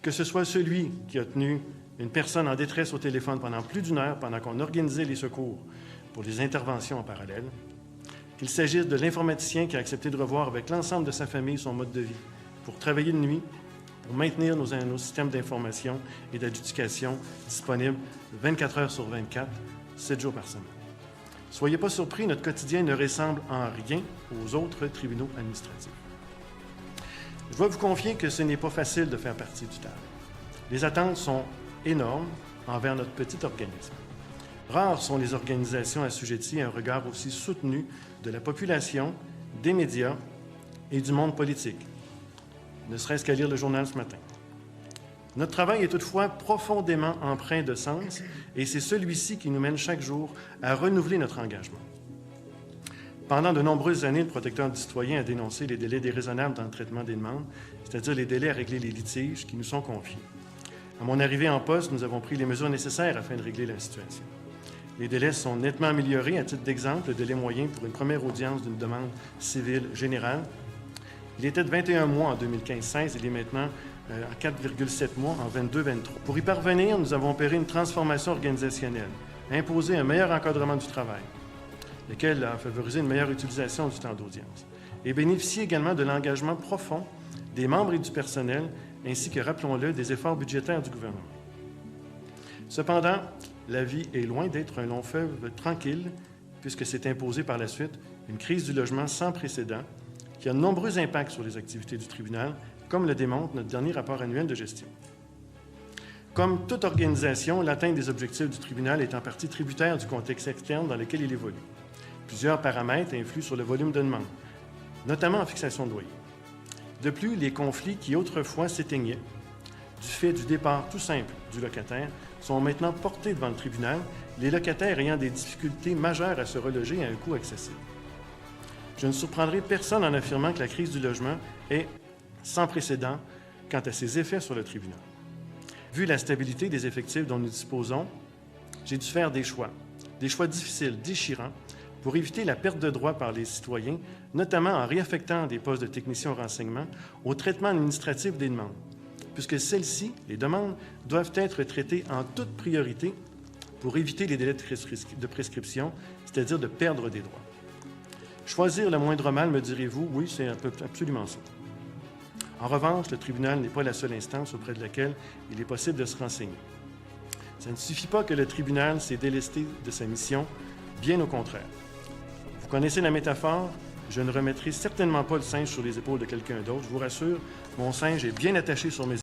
Que ce soit celui qui a tenu une personne en détresse au téléphone pendant plus d'1 heure pendant qu'on organisait les secours pour les interventions en parallèle, qu'il s'agisse de l'informaticien qui a accepté de revoir avec l'ensemble de sa famille son mode de vie pour travailler de nuit, pour maintenir nos systèmes d'information et d'adjudication disponibles 24 heures sur 24, 7 jours par semaine. Soyez pas surpris, notre quotidien ne ressemble en rien aux autres tribunaux administratifs. Je dois vous confier que ce n'est pas facile de faire partie du TAD. Les attentes sont énormes envers notre petit organisme. Rares sont les organisations assujetties à un regard aussi soutenu de la population, des médias et du monde politique, ne serait-ce qu'à lire le journal ce matin. Notre travail est toutefois profondément empreint de sens et c'est celui-ci qui nous mène chaque jour à renouveler notre engagement. Pendant de nombreuses années, le protecteur du citoyen a dénoncé les délais déraisonnables dans le traitement des demandes, c'est-à-dire les délais à régler les litiges qui nous sont confiés. À mon arrivée en poste, nous avons pris les mesures nécessaires afin de régler la situation. Les délais sont nettement améliorés. À titre d'exemple, le délai moyen pour une première audience d'une demande civile générale, il était de 21 mois en 2015-16, il est maintenant à 4,7 mois en 22-23. Pour y parvenir, nous avons opéré une transformation organisationnelle, imposé un meilleur encadrement du travail, lequel a favorisé une meilleure utilisation du temps d'audience, et bénéficié également de l'engagement profond des membres et du personnel, ainsi que, rappelons-le, des efforts budgétaires du gouvernement. Cependant, la vie est loin d'être un long fleuve tranquille, puisque s'est imposée par la suite une crise du logement sans précédent qui a de nombreux impacts sur les activités du tribunal, comme le démontre notre dernier rapport annuel de gestion. Comme toute organisation, l'atteinte des objectifs du tribunal est en partie tributaire du contexte externe dans lequel il évolue. Plusieurs paramètres influent sur le volume de demande, notamment en fixation de loyer. De plus, les conflits qui autrefois s'éteignaient du fait du départ tout simple du locataire sont maintenant portés devant le tribunal, les locataires ayant des difficultés majeures à se reloger à un coût accessible. Je ne surprendrai personne en affirmant que la crise du logement est sans précédent quant à ses effets sur le tribunal. Vu la stabilité des effectifs dont nous disposons, j'ai dû faire des choix difficiles, déchirants, pour éviter la perte de droits par les citoyens, notamment en réaffectant des postes de techniciens au renseignement au traitement administratif des demandes, puisque celles-ci, les demandes, doivent être traitées en toute priorité pour éviter les délais de prescription, c'est-à-dire de perdre des droits. Choisir le moindre mal, me direz-vous, oui, c'est absolument ça. En revanche, le tribunal n'est pas la seule instance auprès de laquelle il est possible de se renseigner. Ça ne suffit pas que le tribunal s'est délesté de sa mission, bien au contraire. Vous connaissez la métaphore, je ne remettrai certainement pas le singe sur les épaules de quelqu'un d'autre. Je vous rassure, mon singe est bien attaché sur mes épaules.